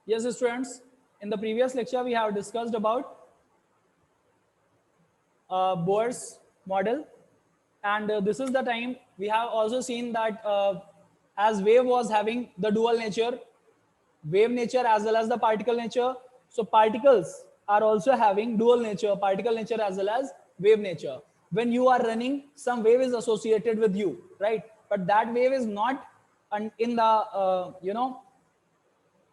Yes, students, in the previous lecture, we have discussed about Bohr's model. And this is the time we have also seen that as wave was having the dual nature, wave nature as well as the particle nature. So particles are also having dual nature, particle nature as well as wave nature. When you are running, some wave is associated with you, right? But that wave is not in the,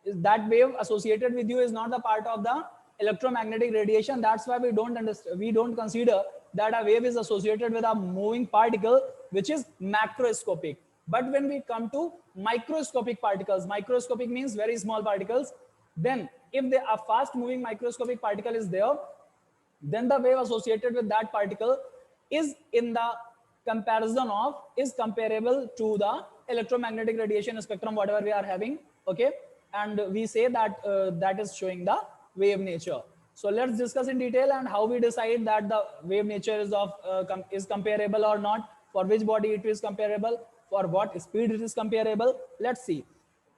that wave associated with you is not the part of the electromagnetic radiation. That's why we don't understand, we don't consider that a wave is associated with a moving particle which is macroscopic. But when we come to microscopic particles, microscopic means very small particles, then if a fast moving microscopic particle is there, then the wave associated with that particle is in the comparison of, is comparable to the electromagnetic radiation spectrum whatever we are having. Okay, and we say that that is showing the wave nature. So let's discuss in detail and how we decide that the wave nature is of is comparable or not, for which body it is comparable, for what speed it is comparable. Let's see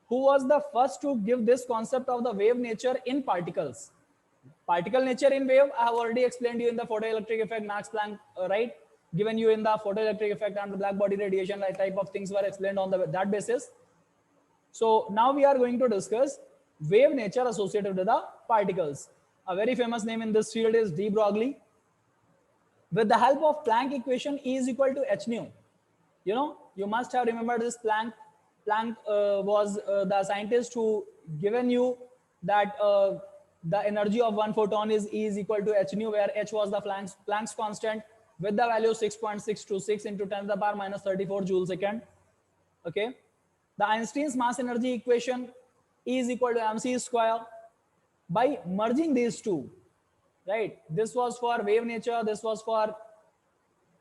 who was the first to give this concept of the wave nature in particles. Particle nature in wave, I have already explained you in the photoelectric effect, Max Planck, right? Given you in the photoelectric effect and the black body radiation, like type of things were explained on that basis. So now we are going to discuss wave nature associated with the particles. A very famous name in this field is de Broglie. With the help of Planck equation, E is equal to h nu. You know, you must have remembered this Planck. Planck was the scientist who given you that the energy of one photon is E is equal to h nu, where h was the Planck's constant with the value 6.626 into 10 to the power minus 34 joule second. Okay, the Einstein's mass energy equation, E is equal to mc square. By merging these two, right? This was for wave nature, this was for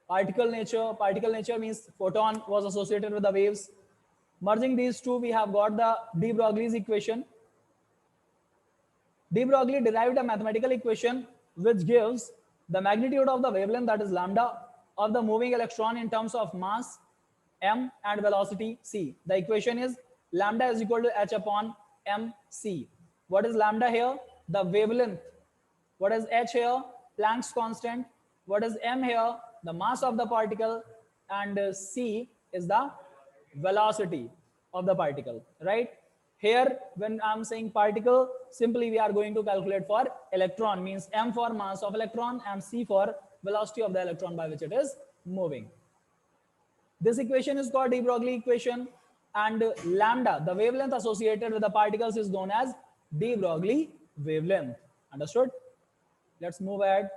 particle nature. Particle nature means photon was associated with the waves. Merging these two, we have got the de Broglie's equation. De Broglie derived a mathematical equation which gives the magnitude of the wavelength, that is lambda, of the moving electron in terms of mass m and velocity c. The equation is lambda is equal to h upon mc. What is lambda here? The wavelength. What is h here? Planck's constant. What is m here? The mass of the particle. And c is the velocity of the particle, right? Here, when I'm saying particle, simply we are going to calculate for electron, means m for mass of electron and c for velocity of the electron by which it is moving. This equation is called de Broglie equation, and lambda, the wavelength associated with the particles, is known as de Broglie wavelength. Understood? Let's move ahead.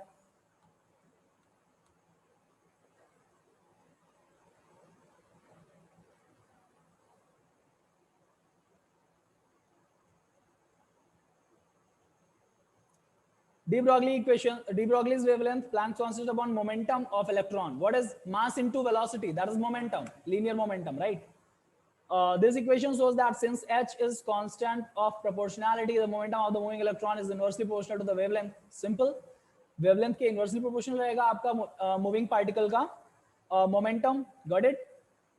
De Broglie equation, de Broglie's wavelength, Planck's constant upon momentum of electron. What is mass into velocity? That is momentum, linear momentum, right? This equation shows that since h is constant of proportionality, the momentum of the moving electron is inversely proportional to the wavelength. Simple. Wavelength के inversely proportional रहेगा आपका moving particle का momentum. Got it?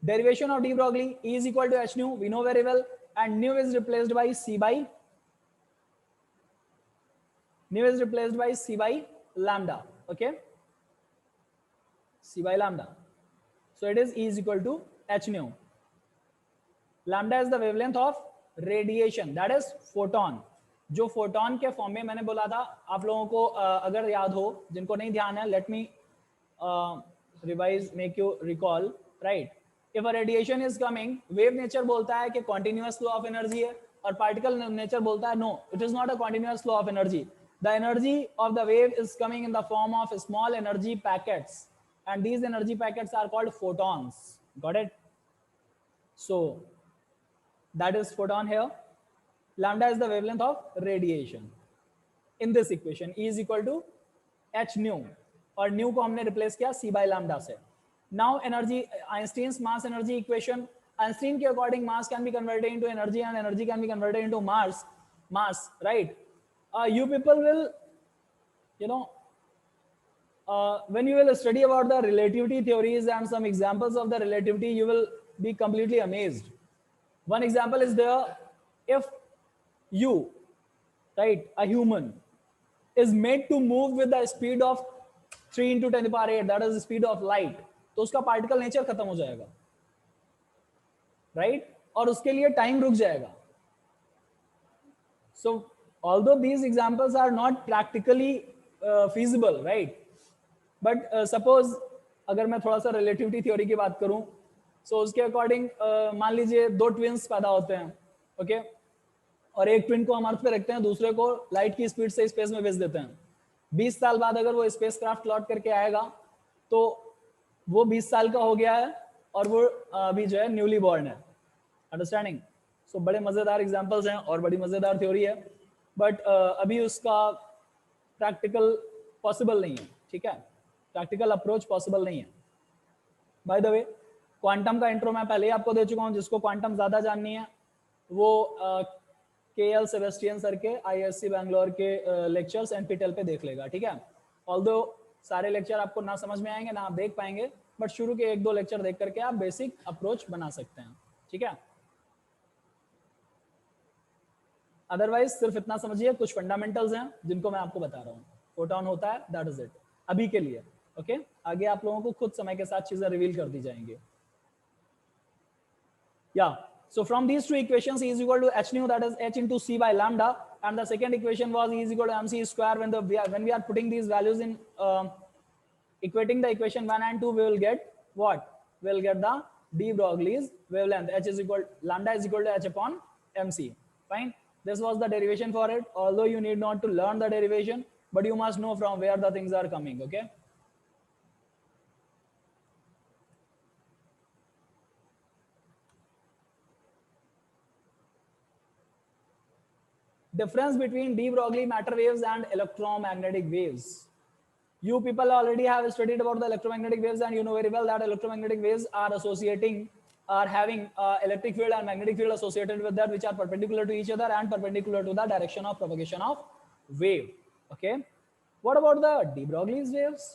Derivation of de Broglie, E is equal to h nu. We know very well, and nu is replaced by c by lambda. Okay, c by lambda. So it is E is equal to h nu. Lambda is the wavelength of radiation, that is photon. जो photon के form में मैंने बोला था, आप लोगों को अगर याद हो, जिनको नहीं ध्यान है, let me revise, make you recall, right? If a radiation is coming, wave nature बोलता है कि कॉन्टिन्यूअस फ्लो ऑफ एनर्जी है, और पार्टिकल नेचर बोलता है no, it is not a continuous flow of energy. The energy of the wave is coming in the form of small energy packets, and these energy packets are called photons. Got it? So that is photon here. Lambda is the wavelength of radiation. In this equation, E is equal to h nu, और nu को हमने replace किया c by lambda से. Now energy, Einstein's mass energy equation. Einstein के according mass can be converted into energy and energy can be converted into mass, right? You people will, you know, when you will study about the relativity theories and some examples of the relativity, you will be completely amazed. One example is there: if you right? A human is made to move with the speed of 3 into 10 to the power 8, that is the speed of light, तो उसका particle nature खत्म हो जाएगा, right? और उसके लिए time रुक जाएगा. So although these examples are not practically feasible, right? But suppose अगर मैं थोड़ा सा रिलेटिविटी थ्योरी की बात करूं, so उसके अकॉर्डिंग मान लीजिए दो ट्विन्स पैदा होते हैं, ओके? और एक ट्विन को हम अर्थ पे रखते हैं, दूसरे को लाइट की स्पीड से स्पेस में भेज देते हैं. 20 साल बाद अगर वो स्पेस क्राफ्ट लौट करके आएगा तो वो 20 साल का हो गया है और वो अभी जो है न्यूली बॉर्न है. अंडरस्टैंडिंग? सो बड़े मजेदार एग्जांपल्स हैं और बड़ी मजेदार थ्योरी है, बट अभी उसका प्रैक्टिकल पॉसिबल नहीं है. ठीक है, प्रैक्टिकल अप्रोच पॉसिबल नहीं है. बाय द वे, क्वांटम का इंट्रो मैं पहले ही आपको दे चुका हूं. जिसको क्वांटम ज्यादा जाननी है वो KL सेबेस्टियन सर के ISC बैंगलोर के लेक्चर्स NPTEL पे देख लेगा. ठीक है, ऑल्दो सारे लेक्चर आपको ना समझ में आएंगे ना आप देख पाएंगे, बट शुरू के 1-2 लेक्चर देख करके आप बेसिक अप्रोच बना सकते हैं. ठीक है, अदरवाइज सिर्फ इतना समझिए, कुछ फंडामेंटल्स हैं जिनको मैं आपको बता रहा हूँ. फोटॉन होता है, दैट इज इट अभी के लिए. ओके, आगे आप लोगों को खुद समय के साथ चीजें रिवील कर दी जाएंगी. या so from these two equations, E is equal to h nu, that is h into c by lambda, and the second equation was E is equal to mc square. When we are putting these values in equating the equation 1 and 2, we will get what? We will get the de Broglie's wavelength. H is equal, lambda is equal to h upon mc. Fine. This was the derivation for it. Although you need not to learn the derivation, but you must know from where the things are coming. Okay. Difference between de Broglie matter waves and electromagnetic waves. You people already have studied about the electromagnetic waves, and you know very well that electromagnetic waves are having electric field and magnetic field associated with that, which are perpendicular to each other and perpendicular to the direction of propagation of wave. Okay. What about the de Broglie's waves?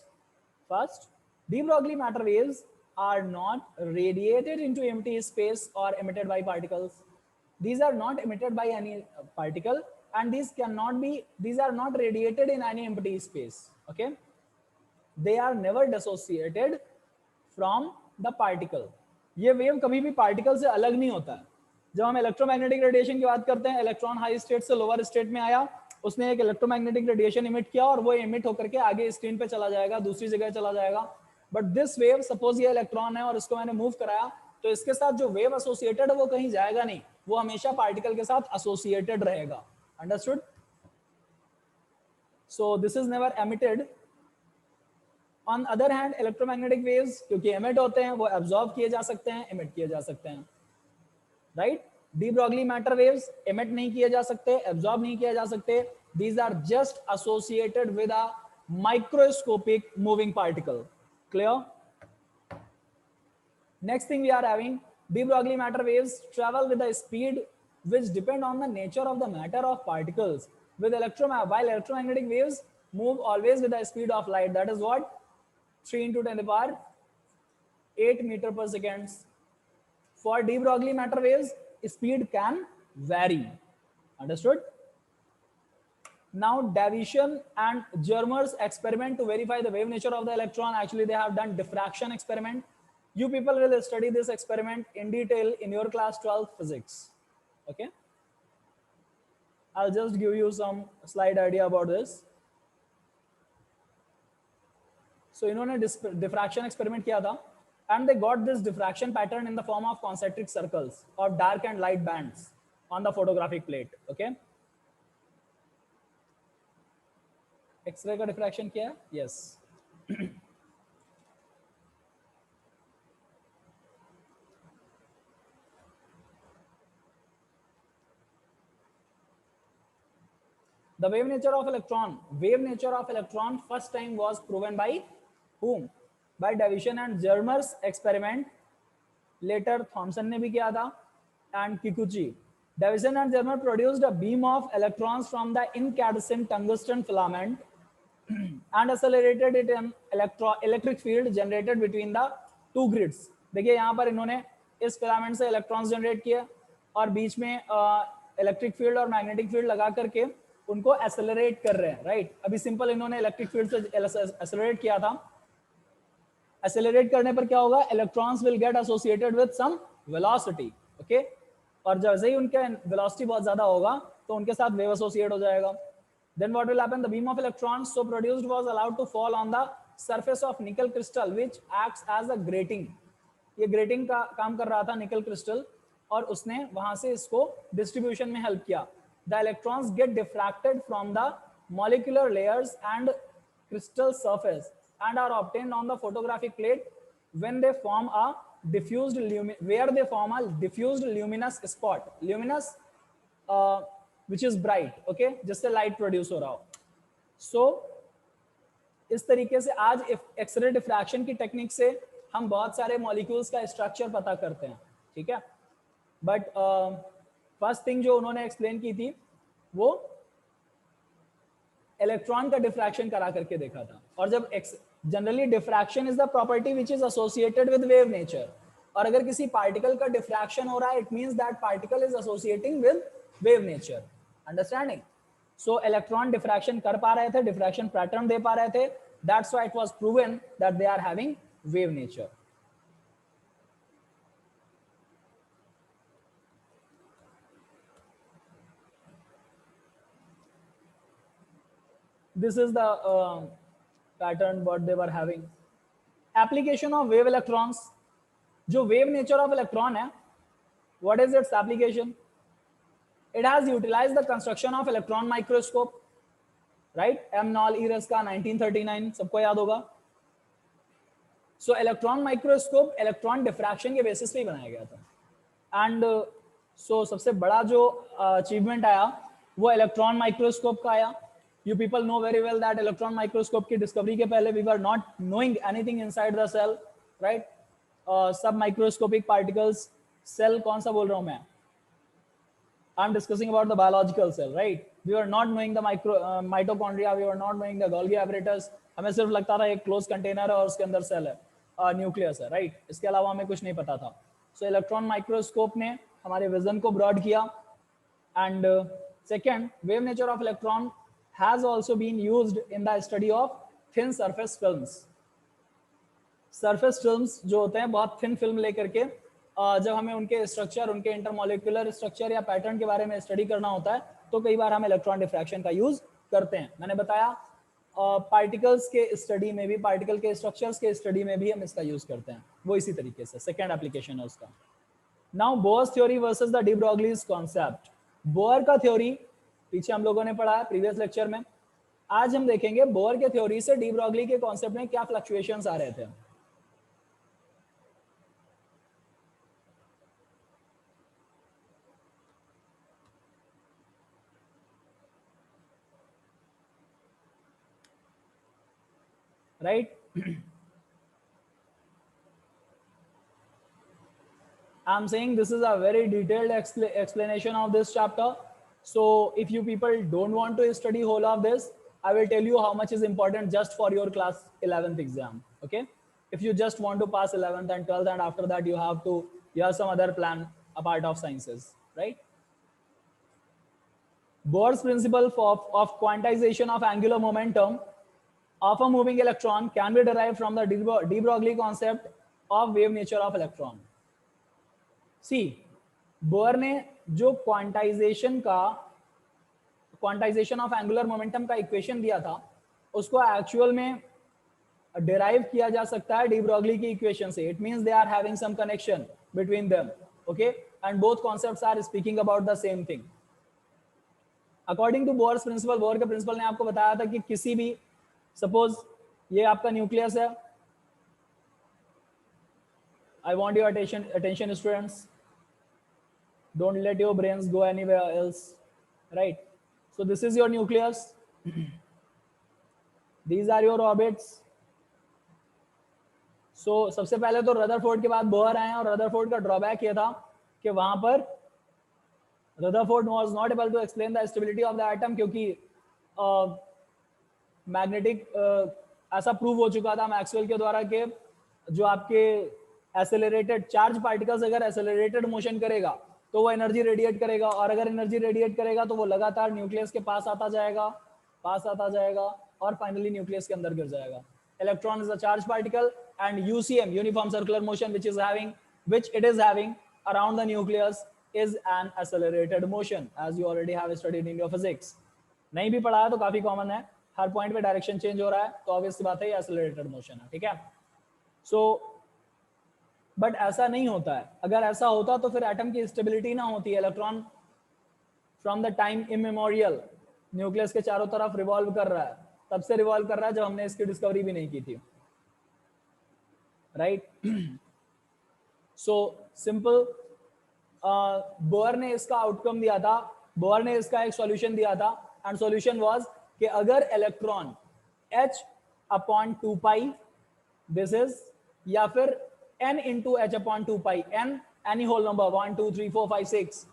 First, de Broglie matter waves are not radiated into empty space or emitted by particles. These are not emitted by any particle, and these are not radiated in any empty space. Okay, they are never dissociated from the particle. ये wave कभी भी particle से अलग नहीं होता है. जब हम इलेक्ट्रोमैग्नेटिक रेडिएशन की बात करते हैं, इलेक्ट्रॉन हाई स्टेट से लोअर स्टेट में आया, उसने एक इलेक्ट्रोमैग्नेटिक रेडिएशन इमिट किया और वो इमिट होकर के आगे स्क्रीन पे चला जाएगा, दूसरी जगह चला जाएगा. बट दिस वेव, सपोज ये इलेक्ट्रॉन है और इसको मैंने मूव कराया, तो इसके साथ जो वेव एसोसिएटेड है वो कहीं जाएगा नहीं, वो हमेशा पार्टिकल के साथ एसोसिएटेड रहेगा. Understood? So this is never emitted. On other hand, electromagnetic waves क्योंकि एमिट होते हैं, वो एब्जॉर्ब किए जा सकते हैं, एमिट किए जा सकते हैं. Right? De Broglie matter waves emit नहीं किए जा सकते, एब्जॉर्ब नहीं किए जा सकते. These are just associated with a microscopic moving particle. Clear? Next thing we are having, de Broglie matter waves travel with a speed which depend on the nature of the matter of particles. While electromagnetic waves move always with the speed of light, that is what? 3 into 10 to the power 8 meter per second. For de Broglie matter waves, speed can vary. Understood? Now, Davison and Germer's experiment to verify the wave nature of the electron, actually they have done diffraction experiment. You people will study this experiment in detail in your class 12 physics. Okay, I'll just give you some slide idea about this. So इन्होंने diffraction experiment किया था, and they got this diffraction pattern in the form of concentric circles or dark and light bands on the photographic plate. Okay, X-ray का diffraction किया है? Yes. The wave nature of electron first time was proven by whom? By Davison and Germer's experiment. Later Thomson ने भी किया था, and Kikuchi. Davison and Germer produced a beam of electrons from the incandescent tungsten filament and accelerated it in electric field generated between the two grids. देखिए यहाँ पर इन्होंने इस filament से इलेक्ट्रॉन्स जनरेट किए और बीच में इलेक्ट्रिक फील्ड और मैग्नेटिक फील्ड लगा करके उनको एक्सेलरेट कर रहे हैं, राइट? अभी सिंपल इन्होंने इलेक्ट्रिक फील्ड से एक्सेलरेट किया था। एक्सेलरेट करने पर क्या होगा? Electrons will get associated with some velocity, okay? और जैसे ही उनका वेलोसिटी बहुत ज्यादा होगा तो उनके साथ वेव एसोसिएट हो जाएगा। Then what will happen? The beam of electrons so produced was allowed to fall on the surface of nickel crystal, which acts as a grating. ये grating का काम कर रहा था निकल क्रिस्टल, और उसने वहां से इसको डिस्ट्रीब्यूशन में हेल्प किया। The electrons get diffracted from the molecular layers and crystal surface and are obtained on the photographic plate when they form a diffused luminous spot. Luminous which is bright, okay, जिससे light produce हो रहा हो। सो इस तरीके से आज x ray diffraction की technique से हम बहुत सारे मॉलिक्यूल्स का स्ट्रक्चर पता करते हैं, ठीक है? बट फर्स्ट थिंग जो उन्होंने एक्सप्लेन की थी वो इलेक्ट्रॉन का डिफ्रैक्शन करा करके देखा था। और जब generally diffraction is the property which is associated with wave nature, और अगर किसी पार्टिकल का डिफ्रैक्शन हो रहा है it means that particle is associating with wave nature, understanding? So electron diffraction कर पा रहे थे, डिफ्रैक्शन पैटर्न दे पा रहे थे, that's why it was proven that they are having wave nature. This is the pattern what they were having. Application of wave electrons. जो wave nature of electron है, what is its application? It has utilized the construction of electron microscope, right? M. Noll Eras का 1939 सबको याद होगा। So electron microscope electron diffraction के basis पे ही बनाया गया था। And so सबसे बड़ा जो achievement आया वो electron microscope का आया। You people know very well that electron microscope की discovery के पहले we were not knowing anything inside the cell, right? सब microscopic particles, cell कौन सा बोल रहा हूँ मैं? I'm discussing about the biological cell, right? We were not knowing the mitochondria, we were not knowing the Golgi apparatus. हमें सिर्फ लगता था एक closed container है और उसके अंदर cell है, nucleus है, right? इसके अलावा हमें कुछ नहीं पता था। So electron microscope ने हमारे vision को broad किया। And second, wave nature of electron has also been used in the study of thin surface films. Surface films जो होते हैं बहुत thin film लेकर के जब हमें उनके स्ट्रक्चर, उनके इंटरमोलिकुलर स्ट्रक्चर या पैटर्न के बारे में स्टडी करना होता है तो कई बार हम इलेक्ट्रॉन डिफ्रैक्शन का यूज करते हैं। मैंने बताया पार्टिकल्स के स्टडी में भी, पार्टिकल के स्ट्रक्चर्स के स्टडी में भी हम इसका यूज करते हैं, वो इसी तरीके से सेकेंड एप्लीकेशन है उसका। Now bourse theory versus the D Broglie's concept. Bore का थ्योरी पीछे हम लोगों ने पढ़ा है प्रीवियस लेक्चर में। आज हम देखेंगे बोर के थ्योरी से डी ब्रोगली के कॉन्सेप्ट में क्या फ्लक्चुएशंस आ रहे थे। Right? I'm saying this is a very detailed explanation of this chapter. So if you people don't want to study whole of this, I will tell you how much is important just for your class 11th exam. Okay? If you just want to pass 11th and 12th and after that you have some other plan apart of sciences, right? Bohr's principle of quantization of angular momentum of a moving electron can be derived from the de Broglie concept of wave nature of electron. See, bore ने जो quantization of angular momentum का equation दिया था उसको actual में derive किया जा सकता है डी ब्रोगली की इक्वेशन से। It means they are having some connection between them, okay, and both concepts are speaking about the same thing. According to Bohr's principle, Bohr के प्रिंसिपल ने आपको बताया था कि किसी भी, सपोज ये आपका न्यूक्लियस है, I want your attention students, don't let your brains go anywhere else, right? So this is your nucleus, these are your orbits. So सबसे पहले तो रदरफोर्ड के बाद बोहर आए और रदरफोर्ड का ड्रॉबैक ये था कि वहां पर Rutherford was not able to explain the stability of the atom क्योंकि मैग्नेटिक ऐसा प्रूव हो चुका था मैक्सवेल के द्वारा कि जो आपके एक्सेलरेटेड चार्ज पार्टिकल्स अगर एक्सेलरेटेड मोशन करेगा तो वो एनर्जी रेडिएट करेगा, और अगर एनर्जी रेडिएट करेगा तो वो लगातार न्यूक्लियस के पास आता जाएगा और फाइनली न्यूक्लियस के अंदर गिर जाएगा. Electron is a charged particle, and UCM, uniform circular motion, which it is having around the nucleus, is an accelerated motion, as you already have studied in your physics. नहीं भी पढ़ा है तो काफी कॉमन है, हर पॉइंट पे direction change हो रहा है, तो ऑब्वियस सी बात है ये एक्सेलरेटेड मोशन है. ठीक है. सो बट ऐसा नहीं होता है. अगर ऐसा होता तो फिर एटम की स्टेबिलिटी ना होती. Electron from the time immemorial nucleus के चारों तरफ रिवॉल्व कर रहा है, तब से रिवॉल्व कर रहा है जब हमने इसकी डिस्कवरी भी नहीं की थी. राइट. So simple. बोर ने इसका आउटकम दिया था, बोर ने इसका एक सॉल्यूशन दिया था, एंड सॉल्यूशन वाज कि अगर इलेक्ट्रॉन h/2π दिस इज, या फिर n into h/2π, n any whole number 1 2 3 4 5 6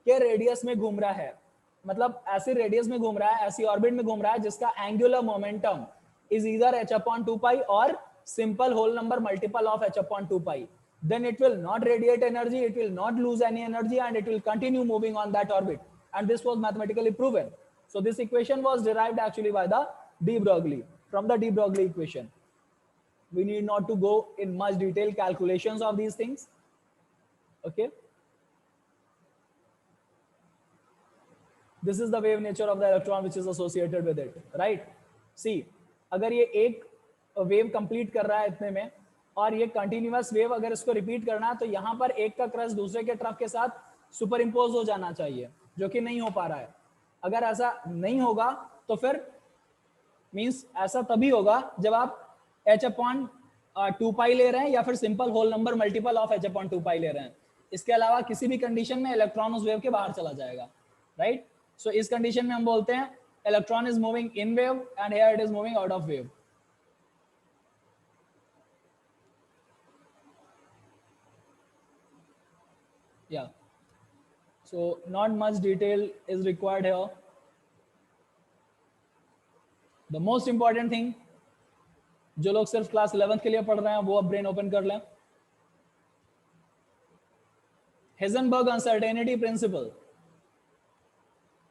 के रेडियस में घूम रहा है, मतलब ऐसे रेडियस में घूम रहा है, ऐसी ऑर्बिट में घूम रहा है जिसका angular momentum is either h/2π और simple whole number multiple of h/2π, then it will not radiate energy, it will not lose any energy, and it will continue moving on that orbit. And this was mathematically proven. So this equation was derived actually by the de Broglie, from the de Broglie equation. We need not to go in much detail calculations of these things. Okay. This is the wave nature of the electron which is associated with it, right? See, अगर ये एक wave complete कर रहा है इतने में, और ये कंटिन्यूअस वेव अगर इसको रिपीट करना है तो यहाँ पर एक का क्रस्ट दूसरे के ट्रफ के साथ सुपर इम्पोज हो जाना चाहिए, जो कि नहीं हो पा रहा है. अगर ऐसा नहीं होगा तो फिर मींस ऐसा तभी होगा जब आप h/2π ले रहे हैं या फिर simple whole number multiple of h/2π ले रहे हैं. इसके अलावा किसी भी कंडीशन में इलेक्ट्रॉन उस वेव के बाहर चला जाएगा. राइट. सो इस कंडीशन में हम बोलते हैं electron is moving in wave and here it is moving out of wave. Yeah, so not much detail is required here. The most important thing, जो लोग सिर्फ क्लास 11th के लिए पढ़ रहे हैं वो अब ब्रेन ओपन कर लें. Heisenberg uncertainty principle,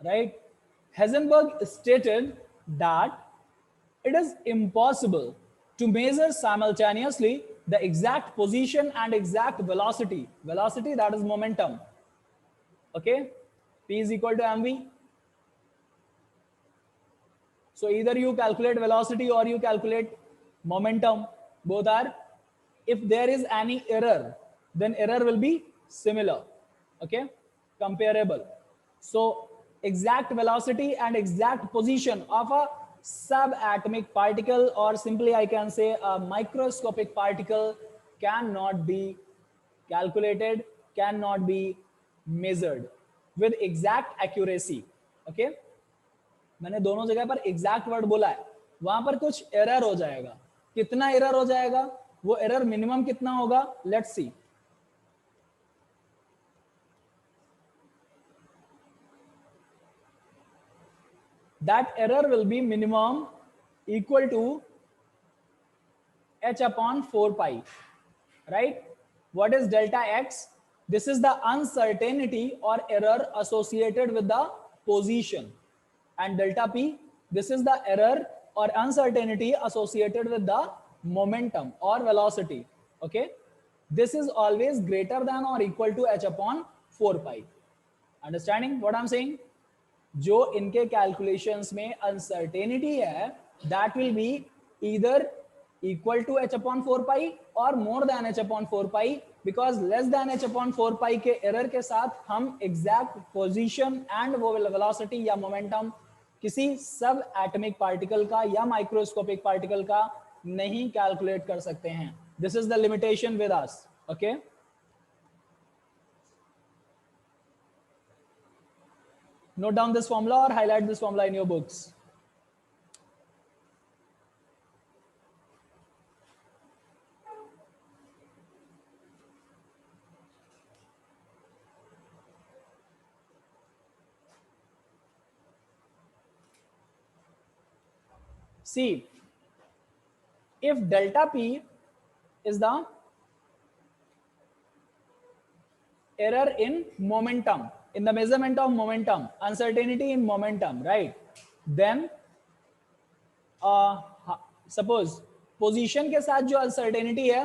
right? Heisenberg stated that it is impossible to measure simultaneously the exact position and exact velocity. Velocity, that is momentum. Okay, P is equal to mv. So either you calculate velocity or you calculate momentum. Both are. If there is any error, then error will be similar. Okay, comparable. So exact velocity and exact position of a subatomic particle, or simply I can say a microscopic particle, cannot be calculated, cannot be measured with exact accuracy. Okay, मैंने दोनों जगह पर exact word बोला है, वहां पर कुछ error हो जाएगा. कितना एरर हो जाएगा, वो एरर मिनिमम कितना होगा, let's see. That error will be minimum equal to h/4π, right? What is delta x? This is the uncertainty or error associated with the position, and delta p, this is the error or uncertainty associated with the momentum or velocity. Okay, this is always greater than or equal to h/4π. Understanding what I'm saying? जो इनके calculations में uncertainty है, that will be either equal to h/4π और more than h/4π, because less than h/4π के error के साथ हम exact position and वो वेलोसिटी या मोमेंटम किसी सब एटॉमिक पार्टिकल का या माइक्रोस्कोपिक पार्टिकल का नहीं कैलकुलेट कर सकते हैं. This is the limitation with us. Okay, note down this formula or highlight this formula in your books. See, if delta p is the error in momentum, in the measurement of momentum, uncertainty in momentum, right? Then suppose position के साथ जो uncertainty है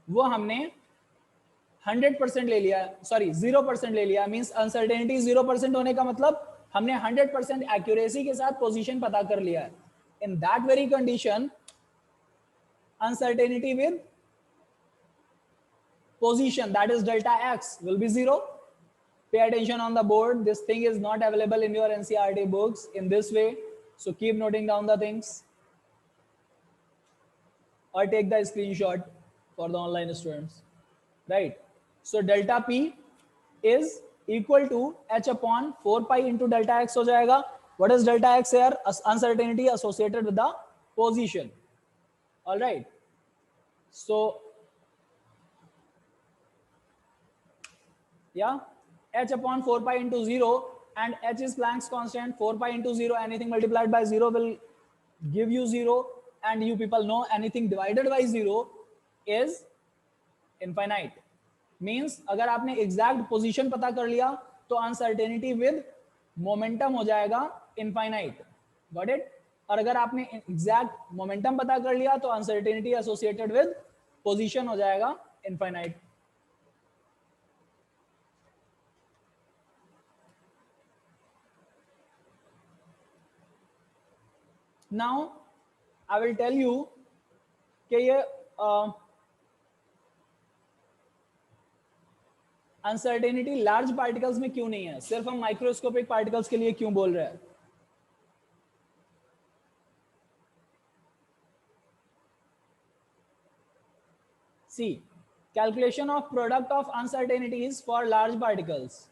वो हमने 100% ले लिया, sorry 0% ले लिया, मींस अनसर्टेनिटी 0% होने का मतलब हमने 100% एक्यूरेसी के साथ पोजीशन पता कर लिया है. In that very condition uncertainty with position, that is delta x, will be 0. Pay attention on the board. This thing is not available in your NCERT books in this way, so keep noting down the things or take the screenshot for the online students, right? So delta p is equal to h upon 4 pi into delta x हो जाएगा. What is delta x here? Uncertainty associated with the position. All right. So yeah, h upon 4 pi into 0, and h is Planck's constant. 4 pi into 0, anything multiplied by 0 will give you 0, and you people know anything divided by 0 is infinite. Means अगर आपने exact position पता कर लिया तो uncertainty with momentum हो जाएगा infinite. Got it? और अगर आपने exact momentum पता कर लिया तो uncertainty associated with position हो जाएगा infinite. Now I will tell you कि ये अनसर्टेनिटी लार्ज पार्टिकल्स में क्यों नहीं है, सिर्फ हम माइक्रोस्कोपिक पार्टिकल्स के लिए क्यों बोल रहे हैं. See, calculation of product of uncertainties for large particles.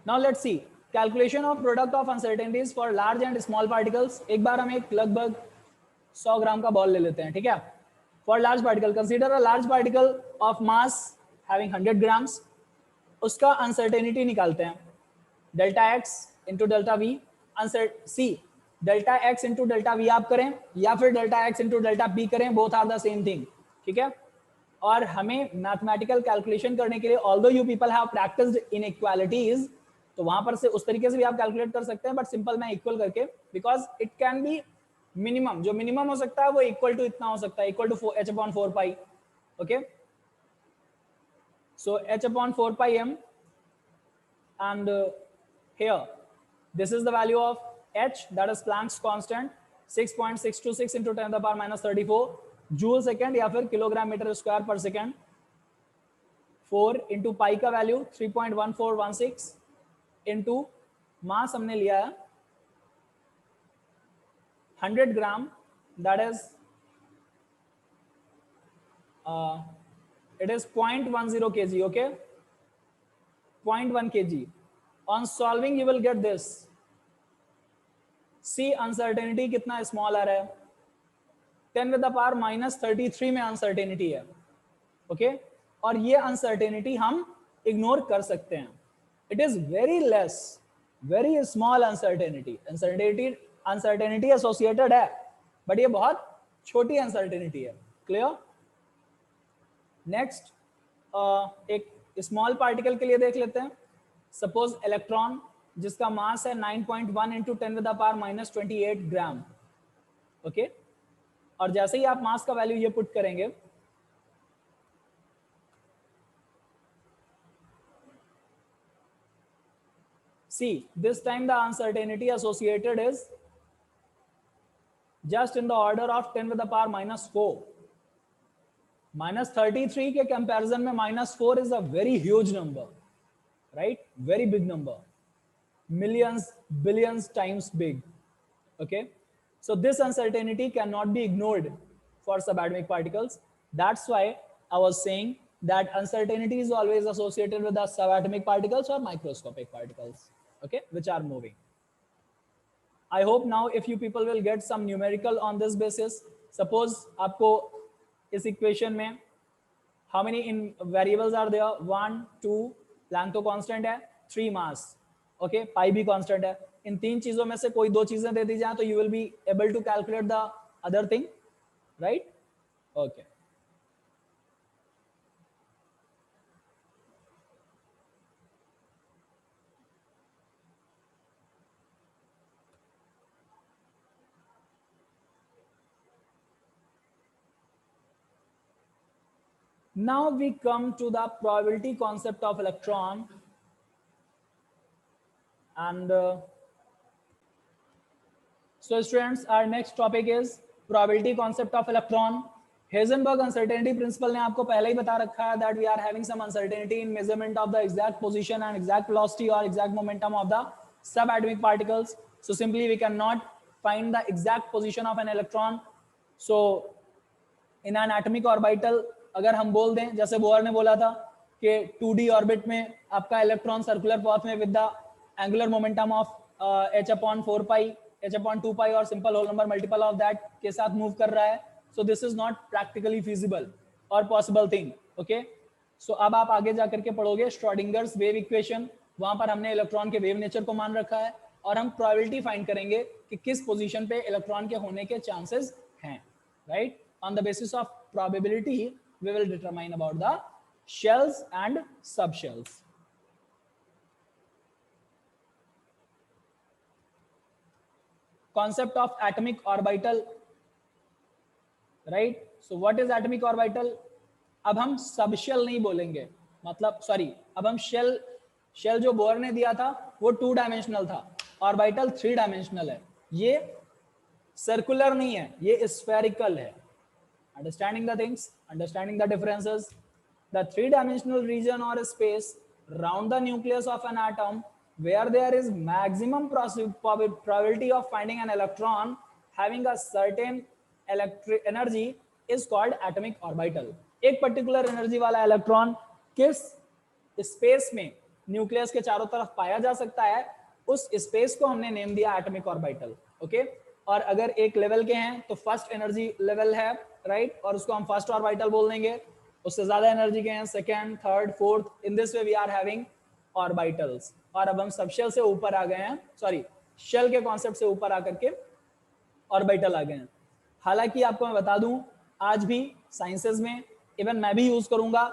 Now let's see calculation of product of uncertainties for large and small particles. एक बार हम एक लगभग 100 ग्राम का बॉल ले लेते हैं, ठीक है. For large particle, consider a large particle of mass having 100 grams. उसका uncertainty निकालते हैं. Delta x into delta v. C delta x into delta v आप करें या फिर delta x into delta p करें, both are the same thing, ठीक है. और हमें मैथमेटिकल कैलकुलेशन करने के लिए although you people have practiced inequalities, तो वहां पर से उस तरीके से भी आप कैलकुलेट कर सकते हैं, बट सिंपल मैं इक्वल करके, because it can be minimum, जो मिनिमम हो सकता है वो इक्वल टू इतना हो सकता है, equal to h upon 4 pi. Okay, so h upon 4 pi m, and here this is the value of h, that is Planck's constant, 6.626 into 10 to the power minus 34 joule second या फिर kilogram metre square पर second. 4 into pi का value 3.1416 into mass हमने लिया है 100 ग्राम, that is it is 0.10 kg. okay, 0.1 kg. On solving you will get this. See uncertainty कितना small आ रहा है, 10 with the power minus 33 में अनसर्टेनिटी है. ओके, और ये अनसर्टेनिटी हम इग्नोर कर सकते हैं. It is very less, very small uncertainty. Uncertainty associated है, बट ये बहुत छोटी अनसर्टेनिटी है. क्लियर? नेक्स्ट एक स्मॉल पार्टिकल के लिए देख लेते हैं. सपोज इलेक्ट्रॉन जिसका मास है 9.1 into 10 with the power minus 28 gram. Okay, और जैसे ही आप मास का वैल्यू ये पुट करेंगे, see this time the uncertainty associated is just in the order of 10 with the power minus 4. minus 33 के कंपैरिजन में minus 4 is a very huge number, right? Very big number, millions, billions times big. Okay, so this uncertainty cannot be ignored for subatomic particles. That's why I was saying that uncertainty is always associated with the subatomic particles or microscopic particles, okay, which are moving. I hope now if you people will get some numerical on this basis. Suppose आपको इस equation में How many in variables are there? 1, 2, length तो constant है, 3 mass, okay, pi भी constant है. इन तीन चीजों में से कोई दो चीजें दे दी जाए तो you will be able to calculate the other thing, right? Okay. Now we come to the probability concept of electron, and so students, our next topic is probability concept of electron. Heisenberg uncertainty principle ने आपको पहले ही बता रखा है that we are having some uncertainty in measurement of the exact position and exact velocity or exact momentum of the subatomic particles. So simply we cannot find the exact position of an electron. So in an atomic orbital, अगर हम बोल दें जैसे bore ने बोला था कि 2D orbit में आपका इलेक्ट्रॉन सर्कुलर पाथ में with the angular momentum of h/4 pi, h/2 pi और simple whole number multiple of that के साथ मूव कर रहा है. So this is not practically feasible और पॉसिबल थिंग. ओके, सो अब आप आगे जाकर के पढ़ोगे श्रोडिंगर्स वेव इक्वेशन. वहां पर हमने इलेक्ट्रॉन के वेव नेचर को मान रखा है और हम प्रोबेबिलिटी फाइंड करेंगे कि किस पोजीशन पे इलेक्ट्रॉन के होने के चांसेस हैं, right? On the basis of probability we will determine about the shells and subshells. Concept of atomic orbital, right? So what is atomic orbital? अब हम सबशेल नहीं बोलेंगे, मतलब सॉरी, अब हम शेल जो बोर ने दिया था वो 2 डायमेंशनल था, ऑर्बिटल 3 डायमेंशनल है. ये सर्कुलर नहीं है, ये स्फेरिकल है. Understanding the things, understanding the differences. The 3-dimensional region or space around the nucleus of an atom where there is maximum probability of finding an electron having a certain electric energy is called atomic orbital. एक particular energy वाला electron किस space में nucleus के चारों तरफ पाया जा सकता है, उस स्पेस को हमने नेम दिया एटॉमिक ऑर्बिटल. ओके, और अगर एक लेवल के हैं तो फर्स्ट एनर्जी लेवल है, राइट, और उसको हम फर्स्ट ऑर्बिटल बोल देंगे. उससे ज्यादा एनर्जी के हैं second, third, fourth. In this way we are having orbitals. और अब हम सबशेल से ऊपर आ गए हैं, सॉरी शेल के कॉन्सेप्ट से ऊपर आकर के ऑर्बिटल आ गए हैं. हालांकि आपको मैं बता दूं, आज भी साइंसेज में इवन मैं भी यूज करूंगा,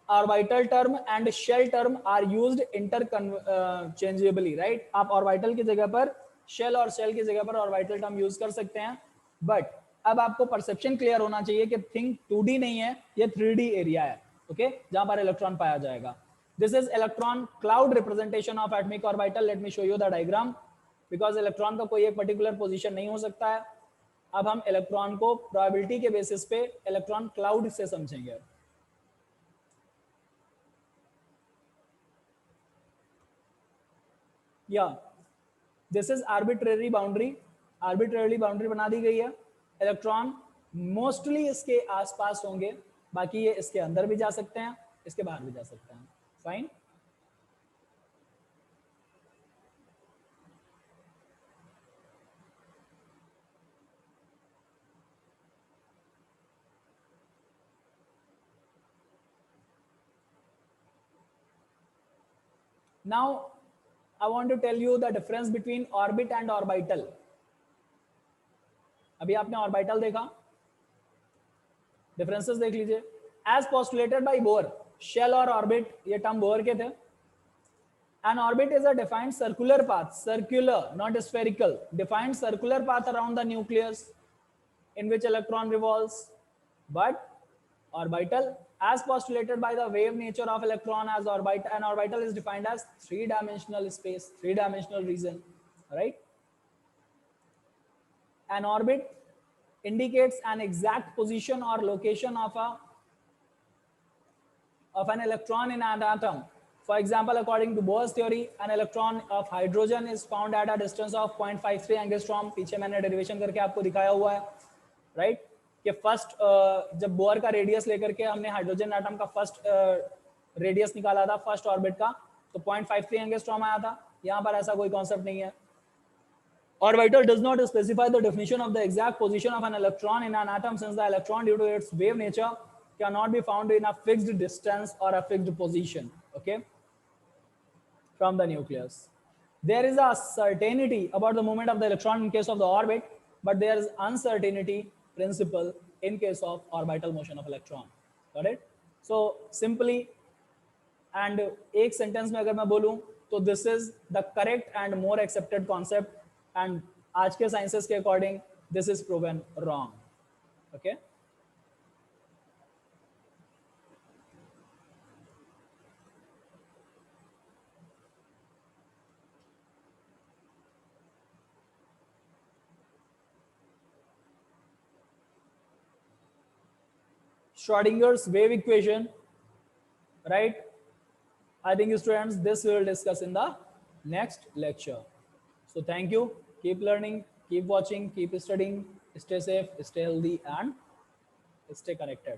orbital term and shell term are used interchangeably, right? आप ऑर्बिटल की जगह पर शेल और शेल की जगह पर ऑर्बिटल टर्म यूज कर सकते हैं. बट अब आपको परसेप्शन क्लियर होना चाहिए कि थिंग 2D नहीं है, ये 3D एरिया है. ओके, जहां पर इलेक्ट्रॉन पाया जाएगा. This is electron cloud representation of atomic orbital. Let me show you the diagram, because electron का कोई एक पर्टिकुलर पोजीशन नहीं हो सकता है. अब हम इलेक्ट्रॉन को प्रोबेबिलिटी के बेसिस पे इलेक्ट्रॉन क्लाउड से समझेंगे. या this is arbitrary boundary. Arbitrary boundary बना दी गई है. इलेक्ट्रॉन मोस्टली इसके आसपास होंगे, बाकी ये इसके अंदर भी जा सकते हैं, इसके बाहर भी जा सकते हैं. Fine. Now I want to tell you the difference between orbit and orbital. अभी आपने ऑर्बिटल देखा, डिफरेंसेस देख लीजिए. As postulated by Bohr, shell और ऑर्बिट ये टर्म बोर के थे. An orbit is a defined circular path, circular, not spherical, defined circular path around the nucleus in which electron revolves. But orbital, as postulated by the wave nature of electron, as an orbital is defined as 3-dimensional space, 3-dimensional region, right? An orbit indicates an exact position or location of an electron in an atom. For example, according to Bohr's theory, an electron of hydrogen is found at a distance of 0.53 angstrom. पीछे मैंने derivation करके आपको दिखाया हुआ है, right? कि first जब bore का रेडियस लेकर के हमने हाइड्रोजन एटम का फर्स्ट रेडियस निकाला था फर्स्ट ऑर्बिट का, तो 0.53 एंगस्ट्रॉम आया था. यहाँ पर ऐसा कोई कॉन्सेप्ट नहीं है. Orbital does not specify the definition of the exact position of an electron in an atom, since the electron, due to its wave nature, cannot be found in a fixed distance or a fixed position, okay, from the nucleus. There is a certainty about the movement of the electron in case of the orbit, but there is uncertainty principle in case of orbital motion of electron. Got it? So simply, and एक sentence में अगर मैं बोलूं तो this is the correct and more accepted concept and आज के sciences के according this is proven wrong. Okay, Schrodinger's wave equation, right? I think students, this we will discuss in the next lecture. So thank you. Keep learning, keep watching, keep studying, stay safe, stay healthy, and stay connected.